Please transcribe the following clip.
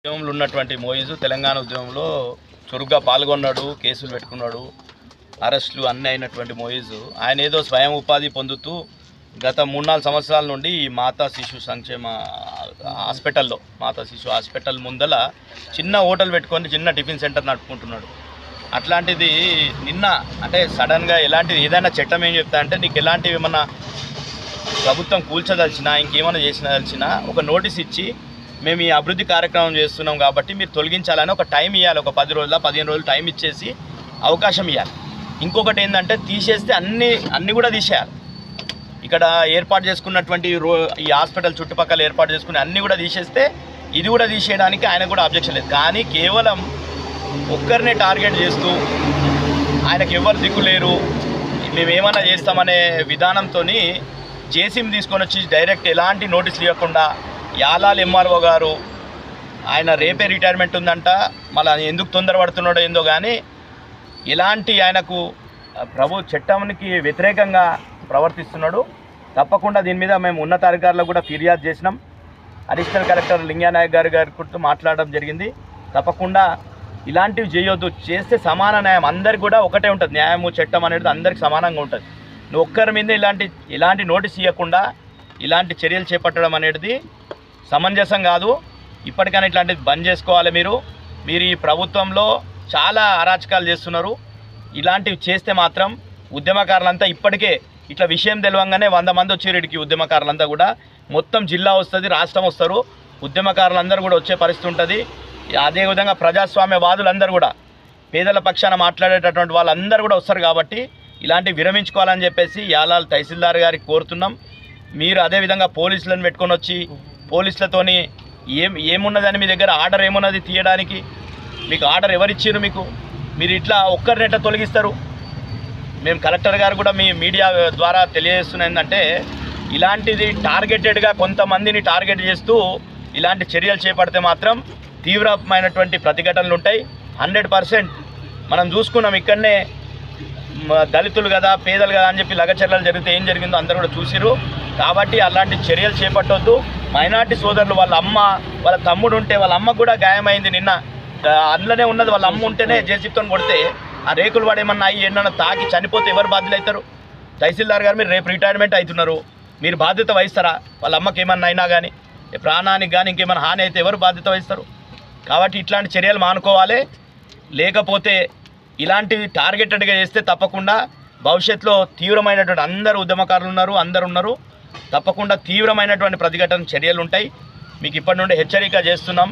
ఉద్యమంలో ఉన్నటువంటి మోయిజు తెలంగాణ ఉద్యమంలో చురుగ్గా పాల్గొన్నాడు, కేసులు పెట్టుకున్నాడు, అరెస్టులు అన్నీ అయినటువంటి మోయిజు ఆయన ఏదో స్వయం ఉపాధి పొందుతూ గత 3-4 సంవత్సరాల నుండి ఈ మాతా శిశు సంక్షేమ హాస్పిటల్ ముందల చిన్న హోటల్ పెట్టుకొని చిన్న టిఫిన్ సెంటర్ నడుపుకుంటున్నాడు. అట్లాంటిది నిన్న అంటే సడన్గా ఏదైనా చట్టం ఏం చెప్తా అంటే నీకు ఎలాంటివి ఏమన్నా ప్రభుత్వం కూల్చదలిచినా ఇంకేమైనా చేసినా ఒక నోటీస్ ఇచ్చి మేము ఈ అభివృద్ధి కార్యక్రమం చేస్తున్నాం కాబట్టి మీరు తొలగించాలని ఒక టైం ఇవ్వాలి. ఒక 10 రోజుల 15 రోజులు టైం ఇచ్చేసి అవకాశం ఇవ్వాలి. ఇంకొకటి ఏంటంటే తీసేస్తే అన్నీ కూడా తీసేయాలి. ఇక్కడ ఏర్పాటు చేసుకున్నటువంటి ఈ హాస్పిటల్ చుట్టుపక్కల ఏర్పాటు చేసుకుని అన్నీ కూడా తీసేస్తే ఇది కూడా తీసేయడానికి ఆయన కూడా అబ్జెక్షన్ లేదు. కానీ కేవలం ఒక్కరినే టార్గెట్ చేస్తూ ఆయనకు ఎవరు దిక్కులేరు, మేమేమన్నా చేస్తామనే విధానంతో జేసీని తీసుకొని వచ్చి డైరెక్ట్ ఎలాంటి నోటీసులు ఇవ్వకుండా యాలాల్ ఎంఆర్ఓ గారు ఆయన రేపే రిటైర్మెంట్ ఉందంట, మళ్ళీ ఎందుకు తొందరపడుతున్నాడో ఏందో కానీ ఇలాంటి ఆయనకు చట్టానికి వ్యతిరేకంగా ప్రవర్తిస్తున్నాడు. తప్పకుండా దీని మీద మేము ఉన్నతాధికారులకు కూడా ఫిర్యాదు చేసినాం. అడిషనల్ కలెక్టర్ లింగానాయక్ గారితో మాట్లాడడం జరిగింది. తప్పకుండా ఇలాంటివి చేయొద్దు, చేస్తే సమాన న్యాయం అందరికి కూడా ఒకటే ఉంటుంది. న్యాయము చట్టం అనేది అందరికి సమానంగా ఉంటుంది. నువ్వు ఒక్కరి మీద ఇలాంటి నోటీస్ ఇవ్వకుండా ఇలాంటి చర్యలు చేపట్టడం అనేది సమంజసం కాదు. ఇప్పటికైనా ఇట్లాంటిది బంద్ చేసుకోవాలి. మీరు ఈ ప్రభుత్వంలో చాలా అరాచకాలు చేస్తున్నారు. ఇలాంటివి చేస్తే మాత్రం ఉద్యమకారులంతా ఇప్పటికే ఇట్లా విషయం తెలియంగానే 100 మంది వచ్చేటికి ఉద్యమకారులంతా కూడా మొత్తం జిల్లా వస్తుంది, రాష్ట్రం వస్తారు, ఉద్యమకారులందరూ కూడా వచ్చే పరిస్థితి ఉంటుంది. అదేవిధంగా ప్రజాస్వామ్యవాదులందరూ కూడా పేదల పక్షాన మాట్లాడేటటువంటి వాళ్ళందరూ కూడా వస్తారు. కాబట్టి ఇలాంటివి విరమించుకోవాలని చెప్పేసి యాలాల్ తహసీల్దార్ గారికి కోరుతున్నాం. మీరు అదేవిధంగా పోలీసులను పెట్టుకొని వచ్చి పోలీసులతోని ఏమున్నదని మీ దగ్గర ఆర్డర్ ఏమున్నది తీయడానికి? మీకు ఆర్డర్ ఎవరిచ్చారు? మీరు ఇట్లా ఒక్కరిని ఎట్లా తొలగిస్తారు? మేము కలెక్టర్ గారు కూడా మీ మీడియా ద్వారా తెలియజేస్తున్న ఏంటంటే ఇలాంటిది టార్గెటెడ్గా కొంతమందిని టార్గెట్ చేస్తూ ఇలాంటి చర్యలు చేపడితే మాత్రం తీవ్రమైనటువంటి ప్రతిఘటనలు ఉంటాయి. 100% మనం చూసుకున్నాం. ఇక్కడనే దళితులు కదా, పేదలు కదా అని చెప్పి లగచర్యలు జరిగితే ఏం జరిగిందో అందరూ కూడా చూసిరు. కాబట్టి అలాంటి చర్యలు చేపట్టొద్దు. మైనార్టీ సోదరులు వాళ్ళ తమ్ముడు ఉంటే వాళ్ళ అమ్మకు కూడా గాయమైంది. నిన్న అందులోనే ఉన్నది. వాళ్ళ అమ్మ ఉంటేనే జేసీతో కొడితే ఆ రేకులు పడేమన్నా అయ్యి ఏమన్నా తాకి చనిపోతే ఎవరు బాధ్యులు అవుతారు? తహసీల్దార్ గారు మీరు రేపు రిటైర్మెంట్ అవుతున్నారు, మీరు బాధ్యత వహిస్తారా? వాళ్ళ అమ్మకి ఏమన్నా అయినా కానీ ప్రాణానికి కానీ ఇంకేమైనా హాని అయితే ఎవరు బాధ్యత వహిస్తారు? కాబట్టి ఇట్లాంటి చర్యలు మానుకోవాలి. లేకపోతే ఇలాంటివి టార్గెటెడ్గా చేస్తే తప్పకుండా భవిష్యత్తులో తీవ్రమైనటువంటి అందరు ఉద్యమకారులు ఉన్నారు. తప్పకుండా తీవ్రమైనటువంటి ప్రతిఘటన చర్యలు ఉంటాయి. మీకు ఇప్పటి నుండి హెచ్చరిక చేస్తున్నాం.